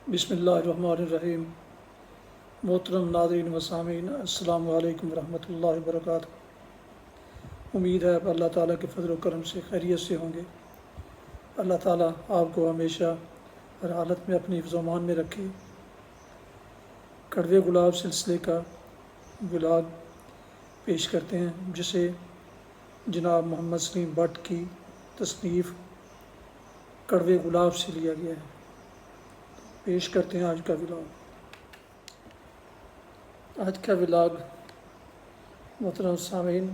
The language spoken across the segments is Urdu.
بسم اللہ الرحمن الرحیم۔ محترم ناظرین و سامعین، السلام علیکم ورحمۃ اللہ وبرکاتہ۔ امید ہے اللہ تعالیٰ کے فضل و کرم سے خیریت سے ہوں گے۔ اللہ تعالیٰ آپ کو ہمیشہ ہر حالت میں اپنی حفظ و امان میں رکھے۔ کڑوے گلاب سلسلے کا ولاگ پیش کرتے ہیں، جسے جناب محمد سلیم بٹ کی تصنیف کڑوے گلاب سے لیا گیا ہے۔ پیش کرتے ہیں آج کا ولاگ۔ آج کا ولاگ محترم سامعین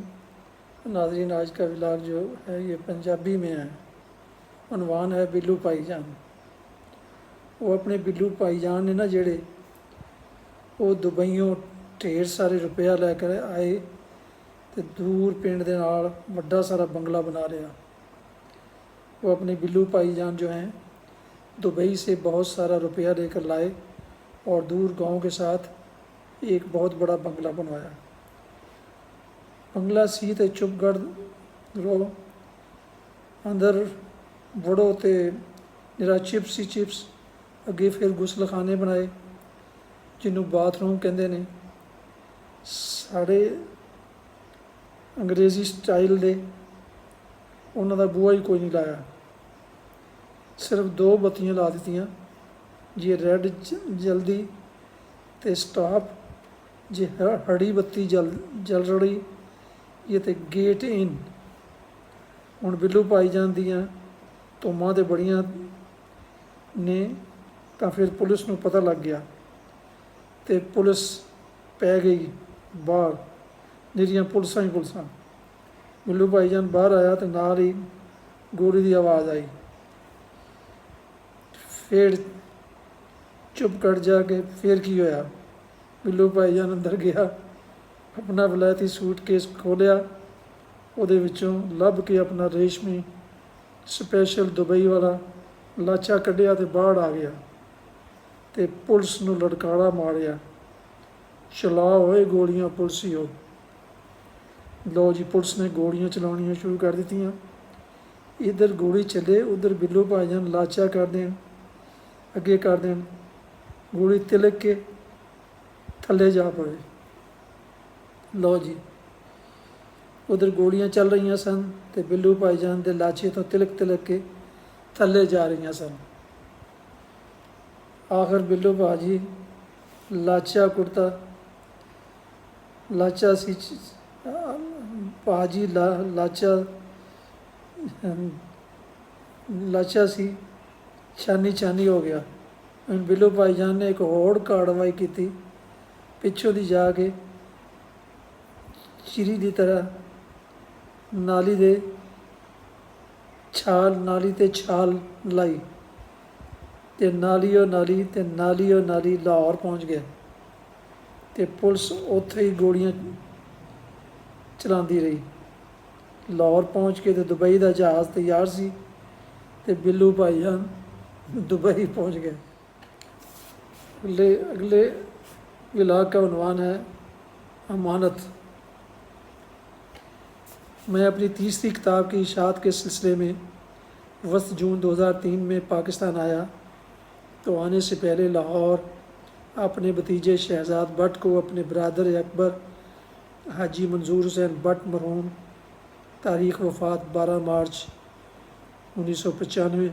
ناظرین، آج کا ولاگ جو ہے یہ پنجابی میں ہے۔ عنوان ہے بلو پائی جان۔ وہ اپنے بلو پائی جان نے جڑے وہ دبئیوں ڈھیر سارے روپیہ لے کر آئے تو دور پنڈ دے نال وڈا سارا بنگلہ بنا لیا۔ وہ اپنے بلو پائی جان جو ہیں دبئی سے بہت سارا روپیہ لے کر لائے اور دور گاؤں کے ساتھ ایک بہت بڑا بنگلہ بنوایا۔ بنگلہ سی تے چپ گڑھ رو اندر وڑو تے نرا چپس ہی چپس، اگے پھر غسل خانے بنائے جنوں باتھ روم کہندے نے، ساڑے انگریزی سٹائل دے۔ انہاں دا بوہا ہی کوئی نہیں لایا، صرف 2 بتیاں لا دیتیاں، جی ریڈ جلدی تے سٹاپ، جی ہڑی بتی جل رڑی یہ تے گیٹ ان۔ ہن بلو پائی جان دیاں توماں تے بڑیاں نے تاں پھر پولیس نوں پتہ لگ گیا تے پولیس پی گئی باہر، نریاں پولیساں ہی پولیساں۔ بلو پائی جان باہر آیا تے نال ہی گولی دی آواز آئی۔ پھر چپ کر جا کے پھر کی ہویا؟ بلو پائی جان اندر گیا، اپنا ولایتی سوٹ کیس کھولیا، وہ دے وچوں لب کے اپنا ریشمی سپیشل دبئی والا لاچا کڈیا تے باہر آ گیا تے پولیس نوں لڑکاڑا ماریا، چلا ہوئے گولیاں پولیسی ہو۔ لو جی پولیس نے گولیاں چلاونیاں شروع کر دیتیاں۔ ادھر گولی چلے، ادھر بلو پائی جان لاچا کر دین، اگے کر دین، گولی تلک کے تھلے جا پڑے۔ لو جی ادھر گولیاں چل رہی سن تے بلو پائی جان دے لاچے تو تلک تلک کے تھلے جا رہی سن۔ آخر بلو پاجی لاچا کڑتا، لاچا سی پاجی لاچا سی چانی چانی ہو گیا۔ بلو پائی جان نے ایک ہوڑ کارروائی کی، پچھوں دی جا کے چری دی طرح نالی تے چھال لائی تے نالیوں نالی لاہور پہنچ گیا تے پولیس اوتھے ہی گولیاں چلاندی رہی۔ لاہور پہنچ کے تے دبئی دا جہاز تیار سی تے بلو پائی جان دبئی پہنچ گئے۔ اگلے ولاگ کا عنوان ہے امانت۔ میں اپنی تیسری کتاب کی اشاعت کے سلسلے میں وسط جون 2003 میں پاکستان آیا تو آنے سے پہلے لاہور اپنے بھتیجے شہزاد بٹ کو اپنے برادر اکبر حاجی منظور حسین بٹ مرحوم تاریخ وفات 12 مارچ 1995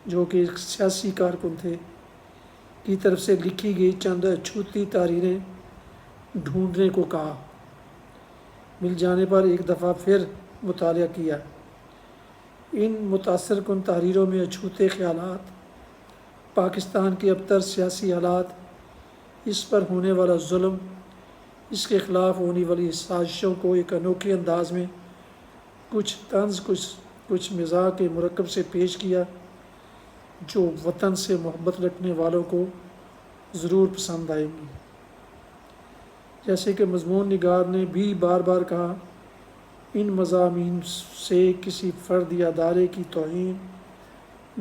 جو کہ ایک سیاسی کارکن تھے کی طرف سے لکھی گئی چند اچھوتی تحریریں ڈھونڈنے کو کہا۔ مل جانے پر ایک دفعہ پھر مطالعہ کیا۔ ان متاثر کن تحریروں میں اچھوتے خیالات، پاکستان کے ابتر سیاسی حالات، اس پر ہونے والا ظلم، اس کے خلاف ہونے والی سازشوں کو ایک انوکھے انداز میں کچھ طنز کچھ مزاح کے مرکب سے پیش کیا جو وطن سے محبت رکھنے والوں کو ضرور پسند آئیں گی۔ جیسے کہ مضمون نگار نے بھی بار بار کہا، ان مضامین سے کسی فرد یا ادارے کی توہین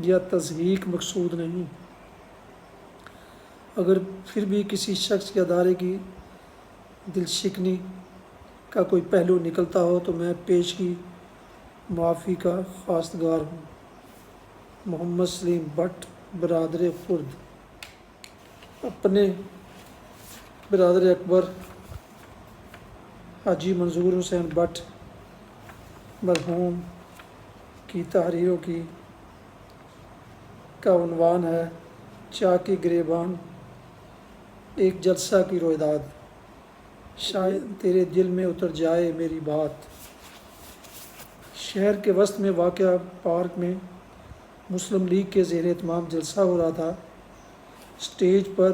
یا تضحیک مقصود نہیں، اگر پھر بھی کسی شخص یا ادارے کی دل شکنی کا کوئی پہلو نکلتا ہو تو میں پیشگی معافی کا خواستگار ہوں۔ محمد سلیم بٹ، برادر خرد۔ اپنے برادر اکبر حاجی منظور حسین بٹ مرحوم کی تحریروں کا عنوان ہے چاک گریبان ایک جلسہ کی رویداد، شاید تیرے دل میں اتر جائے میری بات۔ شہر کے وسط میں واقع پارک میں مسلم لیگ کے زیر اہتمام جلسہ ہو رہا تھا۔ اسٹیج پر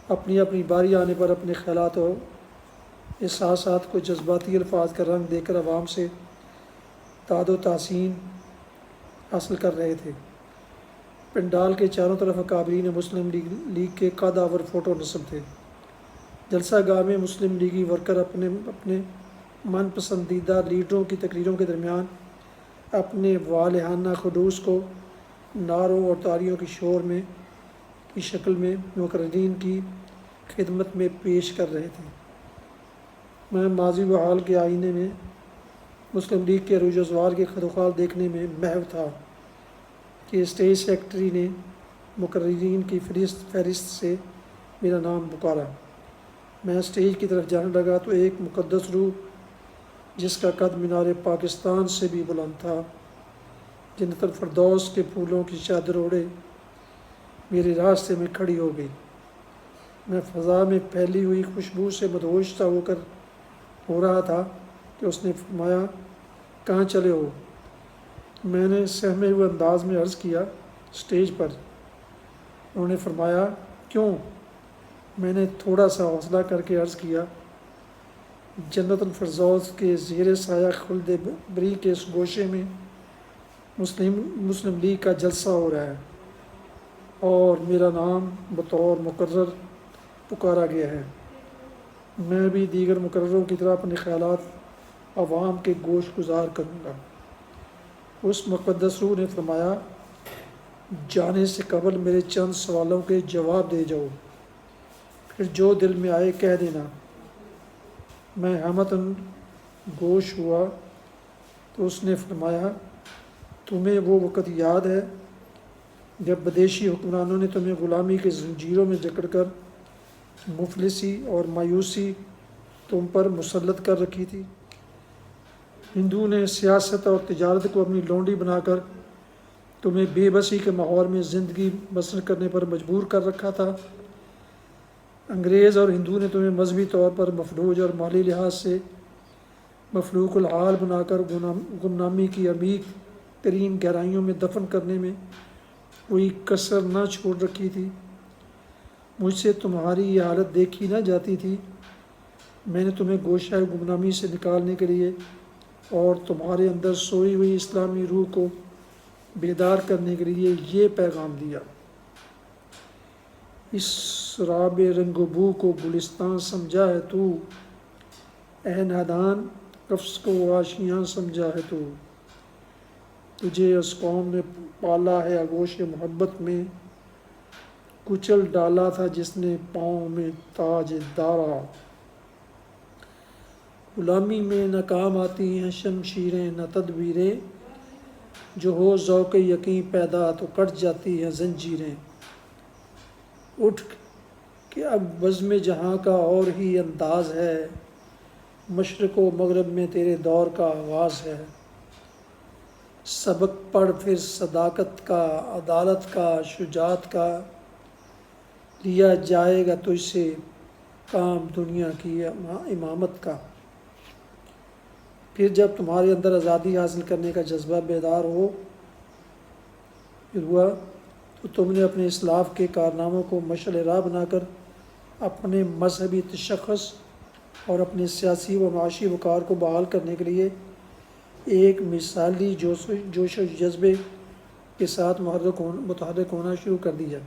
اپنی اپنی باری آنے پر اپنے خیالات اور احساسات کو جذباتی الفاظ کا رنگ دے کر عوام سے تاد و تحسین حاصل کر رہے تھے۔ پنڈال کے چاروں طرف اکابرین مسلم لیگ کے قد آور فوٹو نصب تھے۔ جلسہ گاہ میں مسلم لیگی ورکر اپنے من پسندیدہ لیڈروں کی تقریروں کے درمیان اپنے والہانہ خلوص کو نعروں اور تالیوں کی شور میں کی شکل میں مقررین کی خدمت میں پیش کر رہے تھے۔ میں ماضی و حال کے آئینے میں مسلم لیگ کے عروج و زوال کے خدوخال دیکھنے میں محو تھا کہ اسٹیج سیکرٹری نے مقررین کی فہرست سے میرا نام پکارا۔ میں اسٹیج کی طرف جانے لگا تو ایک مقدس روح جس کا قد مینار پاکستان سے بھی بلند تھا، جنت الفردوس کے پھولوں کی چادر اوڑھے میرے راستے میں کھڑی ہو گئی۔ میں فضا میں پھیلی ہوئی خوشبو سے مدہوش سا ہو رہا تھا کہ اس نے فرمایا، کہاں چلے ہو؟ میں نے سہمے ہوئے انداز میں عرض کیا، اسٹیج پر۔ انہوں نے فرمایا، کیوں؟ میں نے تھوڑا سا حوصلہ کر کے عرض کیا، جنت الفردوس کے زیر سایہ خلد بری کے اس گوشے میں مسلم لیگ کا جلسہ ہو رہا ہے اور میرا نام بطور مقرر پکارا گیا ہے۔ میں بھی دیگر مقرروں کی طرح اپنے خیالات عوام کے گوش گزار کروں گا۔ اس مقدس روح نے فرمایا، جانے سے قبل میرے چند سوالوں کے جواب دے جاؤ، پھر جو دل میں آئے کہہ دینا۔ میں ہمتاً گوش ہوا تو اس نے فرمایا، تمہیں وہ وقت یاد ہے جب بدیشی حکمرانوں نے تمہیں غلامی کی زنجیروں میں جکڑ کر مفلسی اور مایوسی تم پر مسلط کر رکھی تھی؟ ہندو نے سیاست اور تجارت کو اپنی لونڈی بنا کر تمہیں بے بسی کے ماحول میں زندگی بسر کرنے پر مجبور کر رکھا تھا۔ انگریز اور ہندو نے تمہیں مذہبی طور پر مفلوج اور مالی لحاظ سے مفلوق الحال بنا کر گمنامی کی عمیق ترین گہرائیوں میں دفن کرنے میں کوئی کسر نہ چھوڑ رکھی تھی۔ مجھ سے تمہاری یہ حالت دیکھی نہ جاتی تھی۔ میں نے تمہیں گوشہ گمنامی سے نکالنے کے لیے اور تمہارے اندر سوئی ہوئی اسلامی روح کو بیدار کرنے کے لیے یہ پیغام دیا، اس سراب رنگ و بو کو گلستان سمجھا ہے تو، اے نادان قفس کو آشیاں سمجھا ہے تو، تجھے اس قوم نے پالا ہے آغوش محبت میں، کچل ڈالا تھا جس نے پاؤں میں تاج دارا، غلامی میں نہ کام آتی ہیں شمشیریں نہ تدبیریں، جو ہو ذوق یقین پیدا تو کٹ جاتی ہیں زنجیریں، اٹھ کہ اب بزم جہاں کا اور ہی انداز ہے، مشرق و مغرب میں تیرے دور کا آغاز ہے، سبق پڑھ پھر صداقت کا، عدالت کا، شجاعت کا، لیا جائے گا تجھ سے کام دنیا کی امامت کا۔ پھر جب تمہارے اندر آزادی حاصل کرنے کا جذبہ بیدار ہوا تو تم نے اپنے اسلاف کے کارناموں کو مشعل راہ بنا کر اپنے مذہبی تشخص اور اپنے سیاسی و معاشی وقار کو بحال کرنے کے لیے ایک مثالی جوش و جذبے کے ساتھ متحرک ہونا شروع کر دیا۔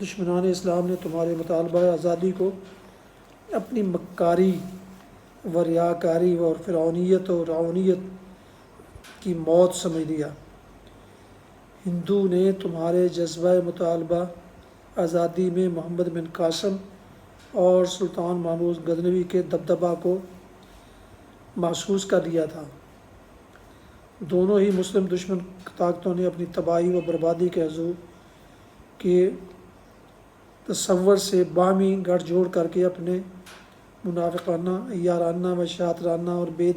دشمنان اسلام نے تمہارے مطالبہ آزادی کو اپنی مکاری و ریاکاری اور فرعونیت و رعونیت کی موت سمجھ لیا۔ ہندو نے تمہارے جذبہ مطالبہ آزادی میں محمد بن قاسم اور سلطان محمود غزنوی کے دبدبہ کو محسوس کر لیا تھا۔ دونوں ہی مسلم دشمن طاقتوں نے اپنی تباہی و بربادی کے تصور سے باہمی گٹھ جوڑ کر کے اپنے منافقانہ، یارانہ و شاطرانہ اور بے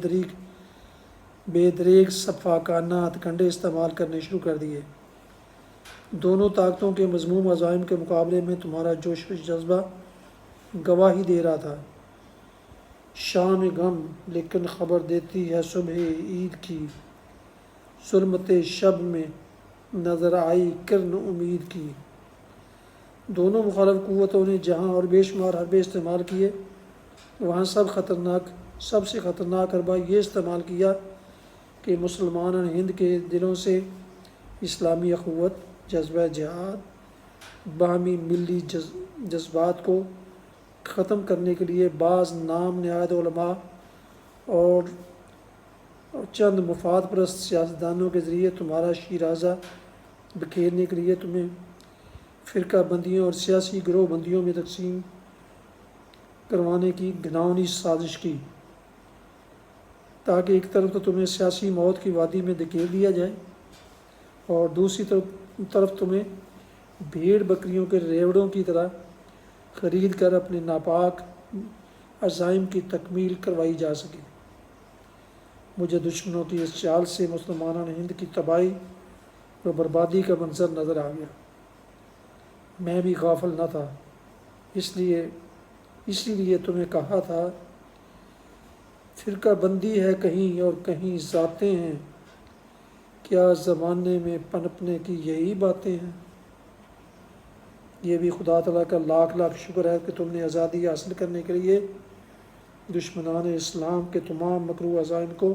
دریغ صفاقانہ ہتھ کنڈے استعمال کرنے شروع کر دیے۔ دونوں طاقتوں کے مذموم عزائم کے مقابلے میں تمہارا جوش و جذبہ گواہی دے رہا تھا۔ شام غم لیکن خبر دیتی ہے صبح عید کی، ظلمت شب میں نظر آئی کرن امید کی۔ دونوں مخالف قوتوں نے جہاں اور بے شمار حربے استعمال کیے، وہاں سب سے خطرناک حربہ یہ استعمال کیا کہ مسلمان ہند کے دلوں سے اسلامی اخوت، جذبہ جہاد، باہمی ملی جذبات کو ختم کرنے کے لیے بعض نام نہاد علماء اور چند مفاد پرست سیاستدانوں کے ذریعے تمہارا شیرازہ بکھیرنے کے لیے تمہیں فرقہ بندیوں اور سیاسی گروہ بندیوں میں تقسیم کروانے کی گھناؤنی سازش کی، تاکہ ایک طرف تو تمہیں سیاسی موت کی وادی میں دھکیل دیا جائے اور دوسری طرف تمہیں بھیڑ بکریوں کے ریوڑوں کی طرح خرید کر اپنے ناپاک عزائم کی تکمیل کروائی جا سکے۔ مجھے دشمنوں کی اس چال سے مسلمان ہند کی تباہی و بربادی کا منظر نظر آ گیا۔ میں بھی غافل نہ تھا، اسی لیے تمہیں کہا تھا، فرقہ بندی ہے کہیں اور کہیں ذاتیں ہیں، کیا زمانے میں پنپنے کی یہی باتیں ہیں؟ یہ بھی خدا تعالیٰ کا لاکھ لاکھ شکر ہے کہ تم نے آزادی حاصل کرنے کے لیے دشمنان اسلام کے تمام مکروہ عزائم کو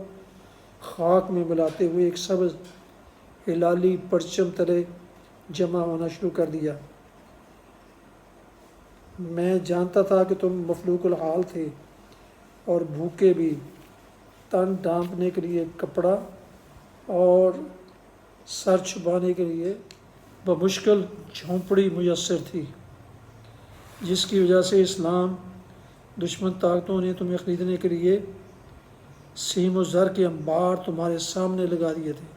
خاک میں ملاتے ہوئے ایک سبز ہلالی پرچم تلے جمع ہونا شروع کر دیا۔ میں جانتا تھا کہ تم مفلوق الحال تھے اور بھوکے بھی، تن ڈھانپنے کے لیے کپڑا اور سر چھپانے کے لیے بمشکل جھونپڑی میسر تھی، جس کی وجہ سے اسلام دشمن طاقتوں نے تمہیں خریدنے کے لیے سیم و زر کے انبار تمہارے سامنے لگا دیے تھے۔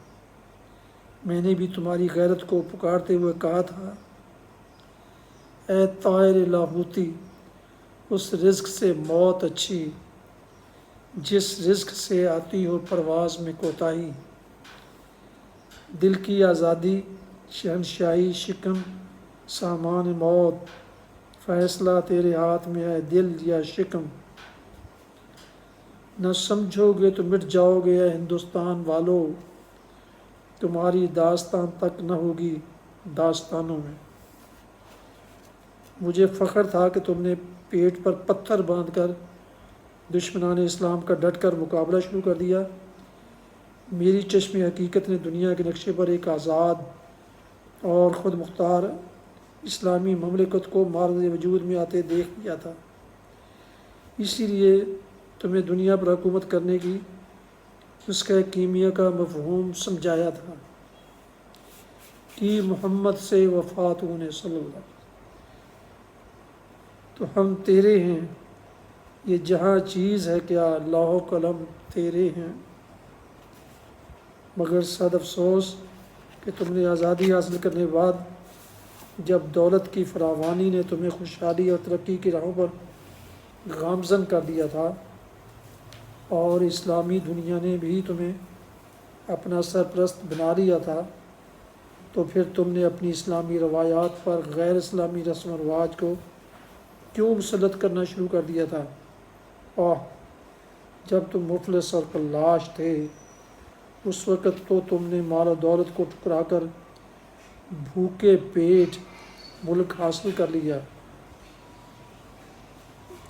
میں نے بھی تمہاری غیرت کو پکارتے ہوئے کہا تھا، اے طائر لاہوتی، اس رزق سے موت اچھی جس رزق سے آتی ہو پرواز میں کوتاہی، دل کی آزادی، شہنشاہی، شکم سامان موت، فیصلہ تیرے ہاتھ میں ہے دل یا شکم، نہ سمجھو گے تو مٹ جاؤ گے اے ہندوستان والو، تمہاری داستان تک نہ ہوگی داستانوں میں۔ مجھے فخر تھا کہ تم نے پیٹ پر پتھر باندھ کر دشمنان اسلام کا ڈٹ کر مقابلہ شروع کر دیا۔ میری چشم حقیقت نے دنیا کے نقشے پر ایک آزاد اور خود مختار اسلامی مملکت کو معرض وجود میں آتے دیکھ لیا تھا، اسی لیے تمہیں دنیا پر حکومت کرنے کی اس کا کیمیا کا مفہوم سمجھایا تھا کہ محمد سے وفات ہونے صلی اللہ علیہ وسلم، تو ہم تیرے ہیں، یہ جہاں چیز ہے کیا لوح و قلم تیرے ہیں، مگر صد افسوس کہ تم نے آزادی حاصل کرنے کے بعد جب دولت کی فراوانی نے تمہیں خوشحالی اور ترقی کی راہوں پر گامزن کر دیا تھا اور اسلامی دنیا نے بھی تمہیں اپنا سرپرست بنا لیا تھا، تو پھر تم نے اپنی اسلامی روایات پر غیر اسلامی رسم و رواج کو کیوں مسلط کرنا شروع کر دیا تھا؟ جب تم مفلس اور فلاش تھے اس وقت تو تم نے مال و دولت کو ٹھکرا کر بھوکے پیٹ ملک حاصل کر لیا،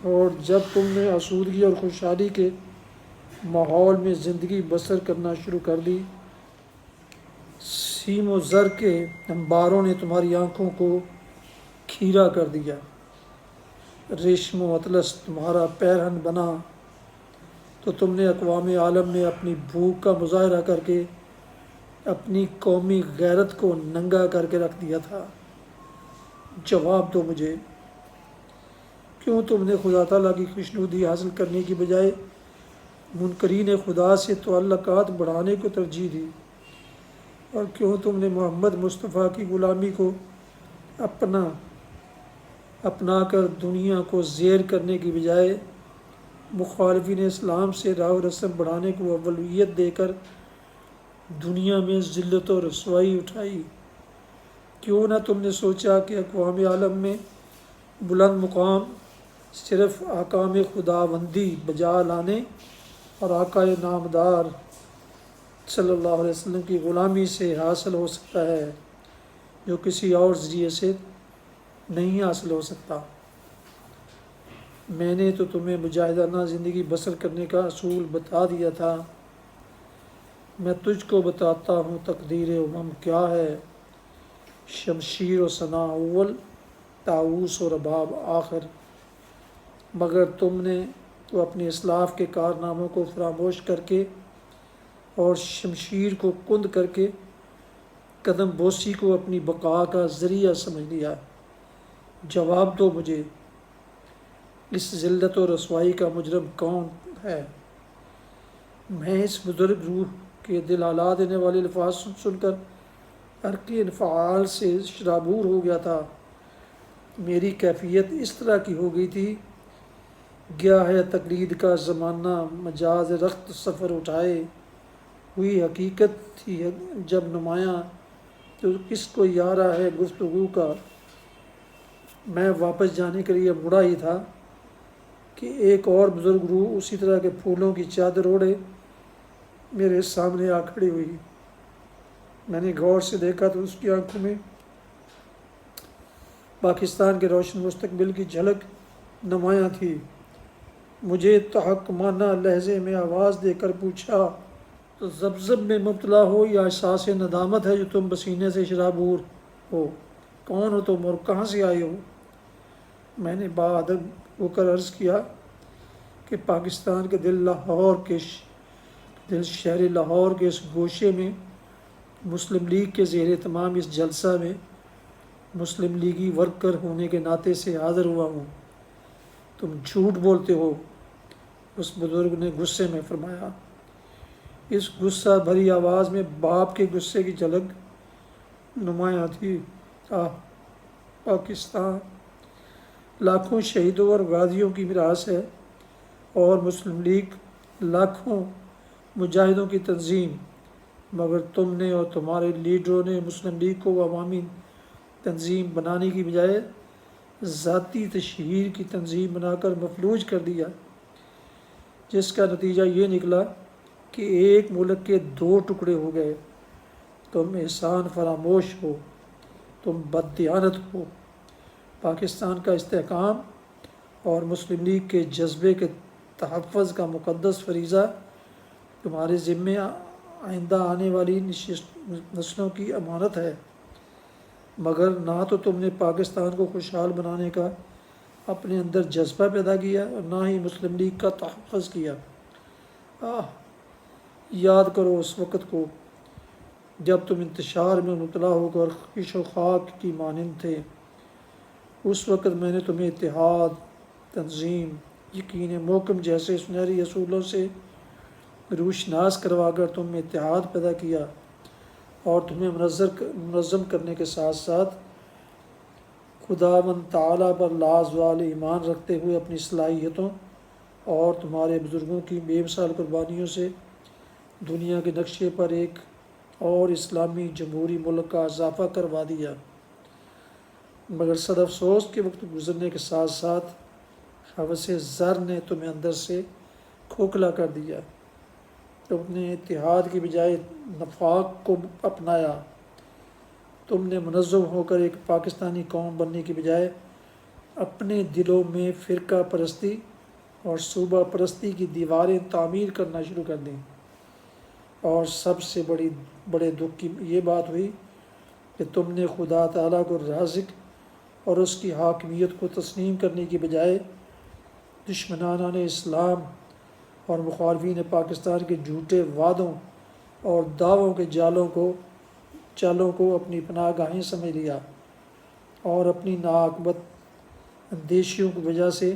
اور جب تم نے آسودگی اور خوشحالی کے ماحول میں زندگی بسر کرنا شروع کر دی، سیم و زر کے انباروں نے تمہاری آنکھوں کو کھیرا کر دیا، ریشم و اطلس تمہارا پیرہن بنا، تو تم نے اقوام عالم میں اپنی بھوک کا مظاہرہ کر کے اپنی قومی غیرت کو ننگا کر کے رکھ دیا تھا۔ جواب دو مجھے، کیوں تم نے خدا تعالیٰ کی خوشنودی حاصل کرنے کی بجائے منکرین خدا سے تعلقات بڑھانے کو ترجیح دی، اور کیوں تم نے محمد مصطفیٰ کی غلامی کو اپنا اپنا کر دنیا کو زیر کرنے کی بجائے مخالفین اسلام سے راہ و رسم بڑھانے کو اولویت دے کر دنیا میں ذلت و رسوائی اٹھائی؟ کیوں نہ تم نے سوچا کہ اقوام عالم میں بلند مقام صرف احکام خداوندی بجا لانے اور آقا نامدار صلی اللہ علیہ وسلم کی غلامی سے حاصل ہو سکتا ہے، جو کسی اور ذریعے سے نہیں حاصل ہو سکتا؟ میں نے تو تمہیں مجاہدانہ زندگی بسر کرنے کا اصول بتا دیا تھا۔ میں تجھ کو بتاتا ہوں تقدیر امم کیا ہے، شمشیر و ثنا اول، طاؤس و رباب آخر، مگر تم نے تو اپنے اسلاف کے کارناموں کو فراموش کر کے اور شمشیر کو کند کر کے قدم بوسی کو اپنی بقا کا ذریعہ سمجھ لیا۔ جواب دو مجھے، اس ذلت و رسوائی کا مجرم کون ہے؟ میں اس بزرگ روح کے دل ہلا دینے والے الفاظ سن کر عرق انفعال سے شرابور ہو گیا تھا۔ میری کیفیت اس طرح کی ہو گئی تھی، گیا ہے تقلید کا زمانہ، مجاز رخت سفر اٹھائے ہوئی حقیقت تھی جب نمایاں، تو کس کو یارہ ہے گفتگو کا۔ میں واپس جانے کے لیے مڑا ہی تھا کہ ایک اور بزرگ روح اسی طرح کے پھولوں کی چادر اوڑھے میرے سامنے آ کھڑی ہوئی۔ میں نے غور سے دیکھا تو اس کی آنکھوں میں پاکستان کے روشن مستقبل کی جھلک نمایاں تھی۔ مجھے تحکمانہ لہجے میں آواز دے کر پوچھا، تو زبزب میں مبتلا ہو یا احساس ندامت ہے جو تم پسینے سے شرابور ہو؟ کون ہو تم اور کہاں سے آئے ہو؟ میں نے باادب ہو کر عرض کیا کہ پاکستان کے دل شہر لاہور کے اس گوشے میں مسلم لیگ کے زیر اہتمام اس جلسہ میں مسلم لیگی ورکر ہونے کے ناطے سے حاضر ہوا ہوں۔ تم جھوٹ بولتے ہو، اس بزرگ نے غصے میں فرمایا۔ اس غصہ بھری آواز میں باپ کے غصے کی جھلک نمایاں تھی۔ پاکستان لاکھوں شہیدوں اور غازیوں کی میراث ہے، اور مسلم لیگ لاکھوں مجاہدوں کی تنظیم، مگر تم نے اور تمہارے لیڈروں نے مسلم لیگ کو عوامی تنظیم بنانے کی بجائے ذاتی تشہیر کی تنظیم بنا کر مفلوج کر دیا، جس کا نتیجہ یہ نکلا کہ ایک ملک کے دو ٹکڑے ہو گئے۔ تم احسان فراموش ہو، تم بددیانت ہو۔ پاکستان کا استحکام اور مسلم لیگ کے جذبے کے تحفظ کا مقدس فریضہ تمہارے ذمے آئندہ آنے والی نسلوں کی امانت ہے، مگر نہ تو تم نے پاکستان کو خوشحال بنانے کا اپنے اندر جذبہ پیدا کیا اور نہ ہی مسلم لیگ کا تحفظ کیا۔ یاد کرو اس وقت کو جب تم انتشار میں مبتلا ہو کر خیش و خاک کی مانند تھے۔ اس وقت میں نے تمہیں اتحاد، تنظیم، یقین محکم جیسے سنہری اصولوں سے روشناس کروا کر تم میں اتحاد پیدا کیا، اور تمہیں منظم کرنے کے ساتھ ساتھ خداوند تعالیٰ پر لازوال ایمان رکھتے ہوئے اپنی صلاحیتوں اور تمہارے بزرگوں کی بے مثال قربانیوں سے دنیا کے نقشے پر ایک اور اسلامی جمہوری ملک کا اضافہ کروا دیا۔ مگر صد افسوس کے وقت گزرنے کے ساتھ ساتھ ہوس زر نے تمہیں اندر سے کھوکھلا کر دیا۔ تم نے اتحاد کی بجائے نفاق کو اپنایا۔ تم نے منظم ہو کر ایک پاکستانی قوم بننے کی بجائے اپنے دلوں میں فرقہ پرستی اور صوبہ پرستی کی دیواریں تعمیر کرنا شروع کر دیں، اور سب سے بڑے دکھ کی یہ بات ہوئی کہ تم نے خدا تعالیٰ کو رازق اور اس کی حاکمیت کو تسلیم کرنے کی بجائے دشمنان اسلام اور مخالفین پاکستان کے جھوٹے وعدوں اور دعووں کے چالوں کو اپنی پناہ گاہیں سمجھ لیا، اور اپنی ناعاقبت اندیشیوں کی وجہ سے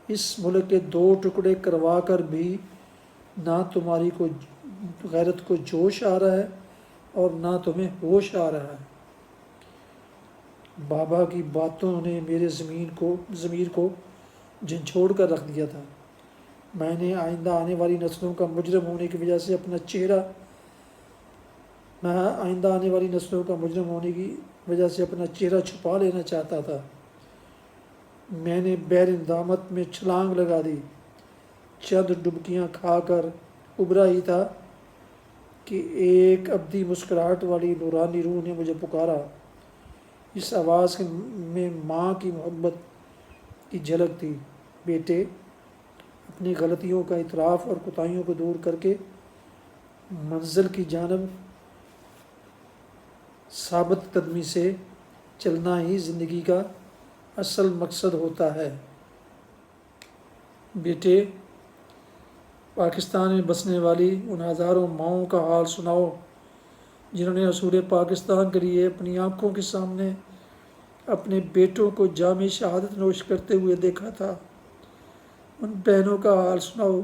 اس ملک کے دو ٹکڑے کروا کر بھی نہ تمہاری غیرت کو جوش آ رہا ہے اور نہ تمہیں ہوش آ رہا ہے۔ بابا کی باتوں نے میرے ضمیر کو جھنجھوڑ کر رکھ دیا تھا۔ میں نے آئندہ آنے والی نسلوں کا مجرم ہونے کی وجہ سے اپنا چہرہ چھپا لینا چاہتا تھا۔ میں نے بحر ندامت میں چھلانگ لگا دی۔ چند ڈبکیاں کھا کر ابھرا ہی تھا کہ ایک ابدی مسکراہٹ والی نورانی روح نے مجھے پکارا۔ اس آواز میں ماں کی محبت کی جھلک تھی۔ بیٹے، اپنی غلطیوں کا اعتراف اور کوتاہیوں کو دور کر کے منزل کی جانب ثابت قدمی سے چلنا ہی زندگی کا اصل مقصد ہوتا ہے۔ بیٹے، پاکستان میں بسنے والی ان ہزاروں ماؤں کا حال سناؤ جنہوں نے اصول پاکستان کے لیے اپنی آنکھوں کے سامنے اپنے بیٹوں کو جام شہادت نوش کرتے ہوئے دیکھا تھا۔ ان بہنوں کا حال سناؤ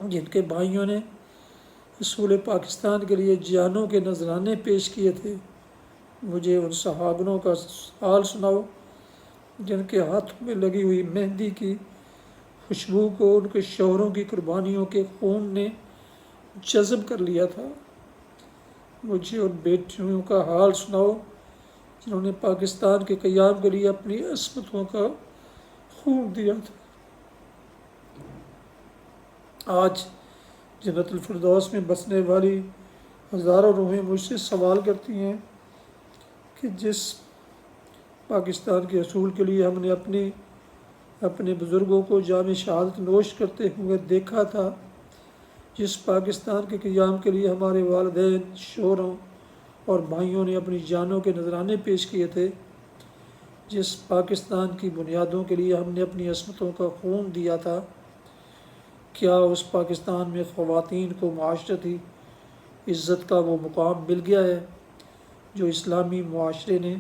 جن کے بھائیوں نے اصول پاکستان کے لیے جانوں کے نذرانے پیش کیے تھے۔ مجھے ان سہاگنوں کا حال سناؤ جن کے ہاتھوں میں لگی ہوئی مہندی کی خوشبو کو ان کے شوہروں کی قربانیوں کے خون نے جذب کر لیا تھا۔ مجھے ان بیٹیوں کا حال سناؤ جنہوں نے پاکستان کے قیام کے لیے اپنی عصمتوں کا خون دیا تھا۔ آج جنت الفردوس میں بسنے والی ہزاروں روحیں مجھ سے سوال کرتی ہیں کہ جس پاکستان کے اصول کے لیے ہم نے اپنے بزرگوں کو جام شہادت نوش کرتے ہوئے دیکھا تھا، جس پاکستان کے قیام کے لیے ہمارے والدین، شوہروں اور بھائیوں نے اپنی جانوں کے نذرانے پیش کیے تھے، جس پاکستان کی بنیادوں کے لیے ہم نے اپنی عصمتوں کا خون دیا تھا، کیا اس پاکستان میں خواتین کو معاشرتی عزت کا وہ مقام مل گیا ہے جو اسلامی معاشرے نے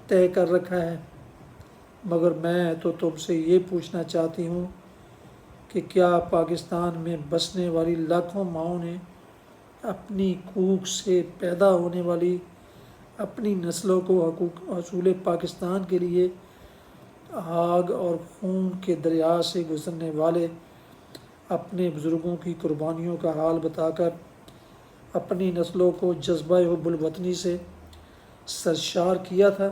طے کر رکھا ہے؟ مگر میں تو تم سے یہ پوچھنا چاہتی ہوں کہ کیا پاکستان میں بسنے والی لاکھوں ماؤں نے اپنی کوکھ سے پیدا ہونے والی اپنی نسلوں کو اصول پاکستان کے لیے آگ اور خون کے دریا سے گزرنے والے اپنے بزرگوں کی قربانیوں کا حال بتا کر اپنی نسلوں کو جذبہ حب الوطنی سے سرشار کیا تھا؟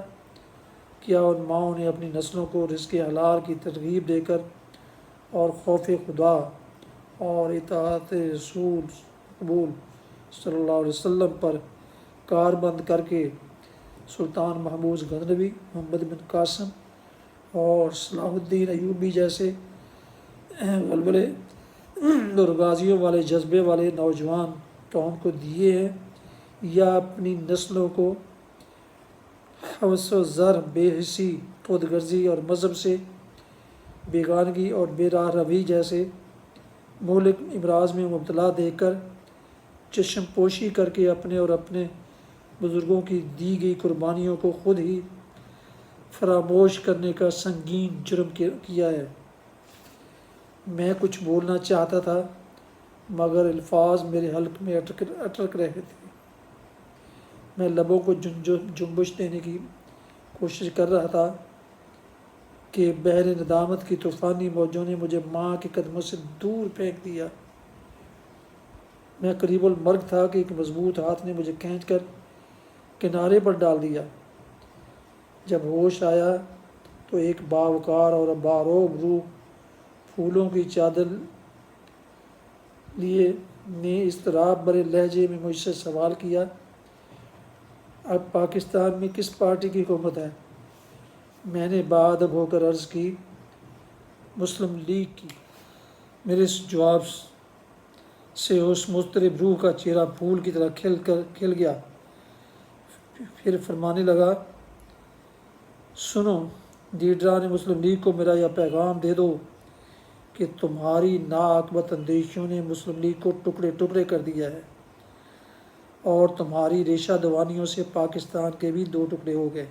کیا ان ماؤں نے اپنی نسلوں کو رزق حلال کی ترغیب دے کر اور خوف خدا اور اطاعت رسول قبول صلی اللہ علیہ وسلم پر کار بند کر کے سلطان محمود غزنوی، محمد بن قاسم اور صلاح الدین ایوبی جیسے ولولے اور غازیوں والے جذبے والے نوجوان قوم کو دیے ہیں، یا اپنی نسلوں کو حوث و زر، بے حسی، خود غرضی اور مذہب سے بیگانگی اور بے راہ روی جیسے مہلک امراض میں مبتلا دیکھ کر چشم پوشی کر کے اپنے اور اپنے بزرگوں کی دی گئی قربانیوں کو خود ہی فراموش کرنے کا سنگین جرم کیا ہے؟ میں کچھ بولنا چاہتا تھا مگر الفاظ میرے حلق میں اٹک رہے تھے۔ میں لبوں کو جنبش دینے کی کوشش کر رہا تھا کہ بحر ندامت کی طوفانی موجوں نے مجھے ماں کے قدموں سے دور پھینک دیا۔ میں قریب المرگ تھا کہ ایک مضبوط ہاتھ نے مجھے کھینچ کر کنارے پر ڈال دیا۔ جب ہوش آیا تو ایک باوقار اور باروب روح پھولوں کی چادر لیے نے اضطراب بھرے لہجے میں مجھ سے سوال کیا، اب پاکستان میں کس پارٹی کی حکومت ہے؟ میں نے باادب ہو کر عرض کی، مسلم لیگ کی۔ میرے اس جواب سے اس مضطرب روح کا چہرہ پھول کی طرح کھل گیا۔ پھر فرمانے لگا، سنو، لیڈران مسلم لیگ کو میرا یہ پیغام دے دو کہ تمہاری ناعاقبت اندیشیوں نے مسلم لیگ کو ٹکڑے ٹکڑے کر دیا ہے، اور تمہاری ریشہ دوانیوں سے پاکستان کے بھی 2 ٹکڑے ہو گئے۔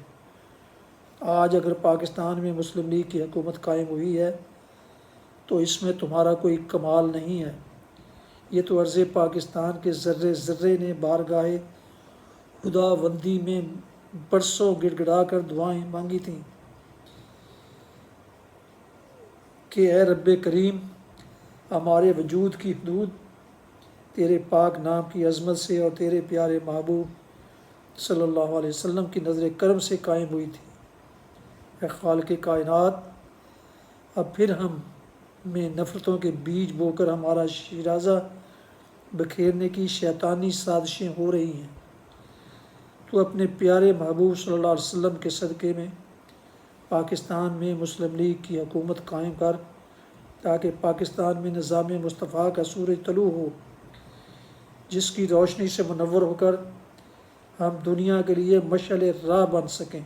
آج اگر پاکستان میں مسلم لیگ کی حکومت قائم ہوئی ہے تو اس میں تمہارا کوئی کمال نہیں ہے، یہ تو عرض پاکستان کے ذرے ذرے نے بارگاہ خداوندی میں برسوں گڑ گڑا کر دعائیں مانگی تھیں کہ اے رب کریم، ہمارے وجود کی حدود تیرے پاک نام کی عظمت سے اور تیرے پیارے محبوب صلی اللہ علیہ وسلم کی نظر کرم سے قائم ہوئی تھی۔ اے خالق کائنات، اب پھر ہم میں نفرتوں کے بیج بو کر ہمارا شیرازہ بکھیرنے کی شیطانی سازشیں ہو رہی ہیں۔ تو اپنے پیارے محبوب صلی اللہ علیہ وسلم کے صدقے میں پاکستان میں مسلم لیگ کی حکومت قائم کر، تاکہ پاکستان میں نظام مصطفیٰ کا سورج طلوع ہو، جس کی روشنی سے منور ہو کر ہم دنیا کے لیے مشعل راہ بن سکیں۔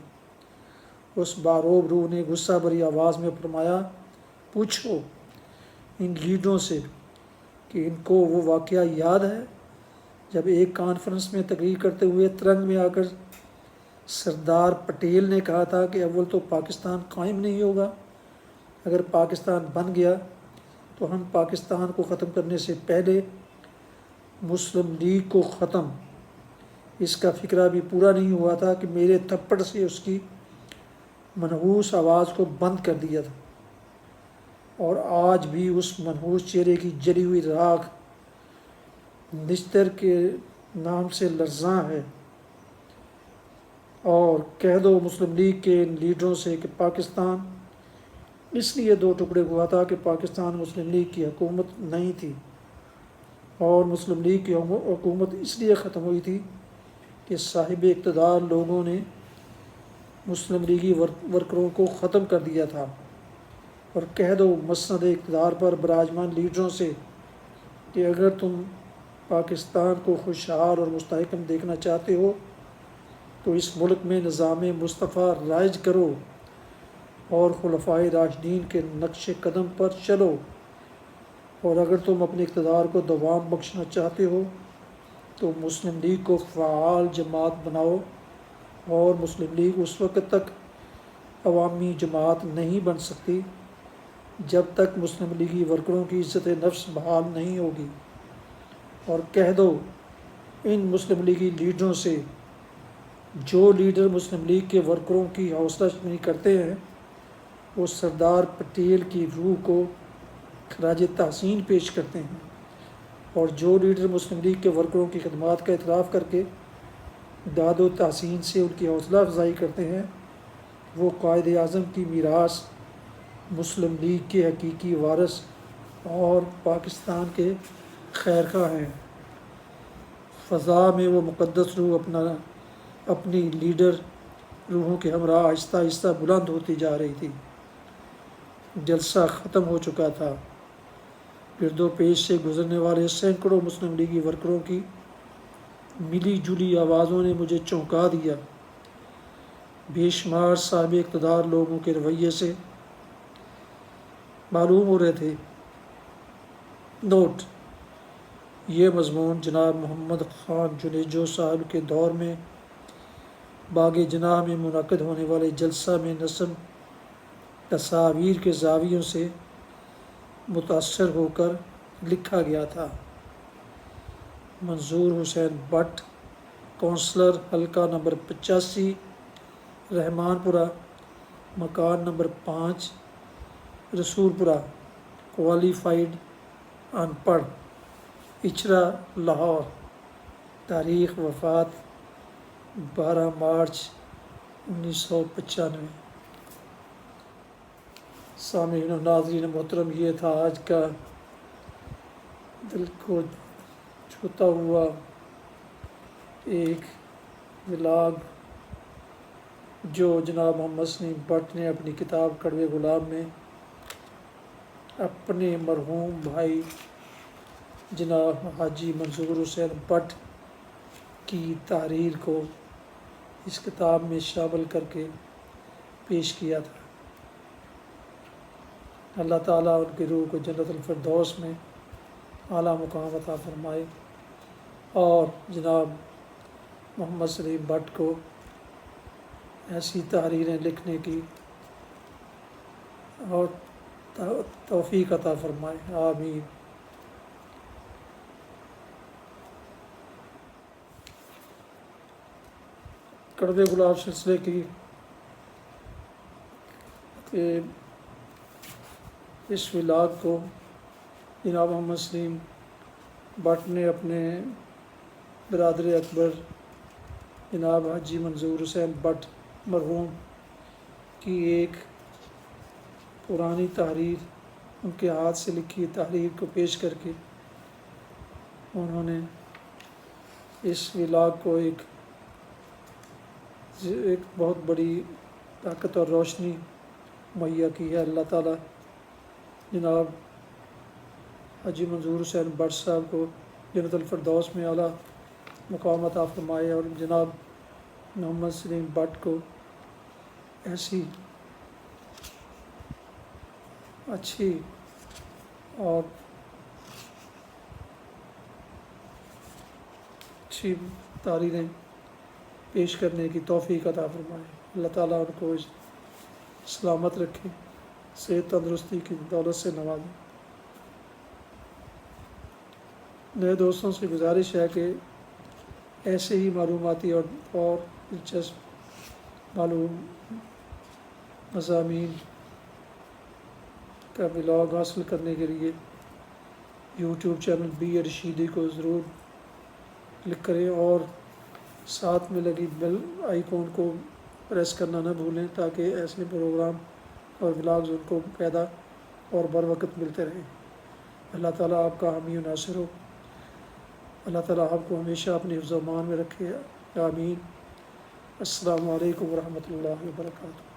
اس باروب روح نے غصہ بھری آواز میں فرمایا، پوچھو ان لیڈروں سے کہ ان کو وہ واقعہ یاد ہے جب ایک کانفرنس میں تقریر کرتے ہوئے ترنگ میں آ کر سردار پٹیل نے کہا تھا کہ اول تو پاکستان قائم نہیں ہوگا، اگر پاکستان بن گیا تو ہم پاکستان کو ختم کرنے سے پہلے مسلم لیگ کو ختم۔ اس کا فکرہ بھی پورا نہیں ہوا تھا کہ میرے تھپڑ سے اس کی منحوس آواز کو بند کر دیا تھا، اور آج بھی اس منحوس چہرے کی جلی ہوئی راکھ نشتر کے نام سے لرزاں ہے۔ اور کہہ دو مسلم لیگ کے ان لیڈروں سے کہ پاکستان اس لیے دو ٹکڑے ہوا تھا کہ پاکستان مسلم لیگ کی حکومت نہیں تھی، اور مسلم لیگ کی حکومت اس لیے ختم ہوئی تھی کہ صاحب اقتدار لوگوں نے مسلم لیگی ورکروں کو ختم کر دیا تھا۔ اور کہہ دو مسند اقتدار پر براجمان لیڈروں سے کہ اگر تم پاکستان کو خوشحال اور مستحکم دیکھنا چاہتے ہو تو اس ملک میں نظام مصطفیٰ رائج کرو اور خلفائے راشدین کے نقش قدم پر چلو، اور اگر تم اپنے اقتدار کو دوام بخشنا چاہتے ہو تو مسلم لیگ کو فعال جماعت بناؤ، اور مسلم لیگ اس وقت تک عوامی جماعت نہیں بن سکتی جب تک مسلم لیگی ورکروں کی عزت نفس بحال نہیں ہوگی۔ اور کہہ دو ان مسلم لیگی لیڈروں سے، جو لیڈر مسلم لیگ کے ورکروں کی حوصلہ افزائی کرتے ہیں وہ سردار پٹیل کی روح کو خراج تحسین پیش کرتے ہیں، اور جو لیڈر مسلم لیگ کے ورکروں کی خدمات کا اعتراف کر کے داد و تحسین سے ان کی حوصلہ افزائی کرتے ہیں، وہ قائد اعظم کی میراث، مسلم لیگ کے حقیقی وارث اور پاکستان کے خیر خواہ ہیں۔ فضا میں وہ مقدس روح اپنی لیڈر روحوں کے ہمراہ آہستہ آہستہ بلند ہوتی جا رہی تھی۔ جلسہ ختم ہو چکا تھا۔ گرد و پیش سے گزرنے والے سینکڑوں مسلم لیگی ورکروں کی ملی جلی آوازوں نے مجھے چونکا دیا۔ بے شمار صاحب اقتدار لوگوں کے رویے سے معلوم ہو رہے تھے۔ نوٹ: یہ مضمون جناب محمد خان جنیجو صاحب کے دور میں باغ جناح میں منعقد ہونے والے جلسہ میں نصب تصاویر کے زاویوں سے متاثر ہو کر لکھا گیا تھا۔ منظور حسین بٹ، کونسلر حلقہ نمبر 85، رحمان پورہ، مکان نمبر 5، رسول پورہ، کوالیفائیڈ ان پڑھ، اچھرا، لاہور۔ تاریخ وفات 12 مارچ 1995۔ سامعین و ناظرین محترم، یہ تھا آج کا دل کو چھوتا ہوا ایک ولاگ جو جناب محمد سلیم بٹ نے اپنی کتاب کڑوے غلام میں اپنے مرحوم بھائی جناب حاجی منظور حسین بٹ کی تحریر کو اس کتاب میں شامل کر کے پیش کیا تھا۔ اللہ تعالیٰ ان کی روح کو جنت الفردوس میں اعلیٰ مقام عطا فرمائے، اور جناب محمد سلیم بٹ کو ایسی تحریریں لکھنے کی اور توفیق عطا فرمائے، آمین۔ کڑوے گلاب سلسلے کی کہ اس ولاگ کو جناب محمد سلیم بٹ نے اپنے برادر اکبر جناب حاجی منظور حسین بٹ مرحوم کی ایک پرانی تحریر، ان کے ہاتھ سے لکھی تحریر کو پیش کر کے انہوں نے اس ولاگ کو ایک بہت بڑی طاقت اور روشنی مہیا کی ہے۔ اللہ تعالیٰ جناب حاجی منظور حسین بٹ صاحب کو جنت الفردوس میں اعلیٰ مقام عطا فرمائے، اور جناب محمد سلیم بٹ کو ایسی اچھی اور اچھی تحریریں پیش کرنے کی توفیق عطا فرمائے۔ اللہ تعالیٰ ان کو سلامت رکھے، صحت تندرستی کی دولت سے نوازے۔ نئے دوستوں سے گزارش ہے کہ ایسے ہی معلوماتی اور دلچسپ مضامین کا ولاگ حاصل کرنے کے لیے یوٹیوب چینل بی اے رشیدی کو ضرور کلک کریں، اور ساتھ میں لگی بیل آئیکن کو پریس کرنا نہ بھولیں تاکہ ایسے پروگرام اور ولاگز ان کو پیدا اور بر وقت ملتے رہیں۔ اللہ تعالیٰ آپ کا حامی و ناصر ہو، اللہ تعالیٰ آپ کو ہمیشہ اپنے حفظ و امان میں رکھے، آمین۔ السلام علیکم ورحمۃ اللہ وبرکاتہ۔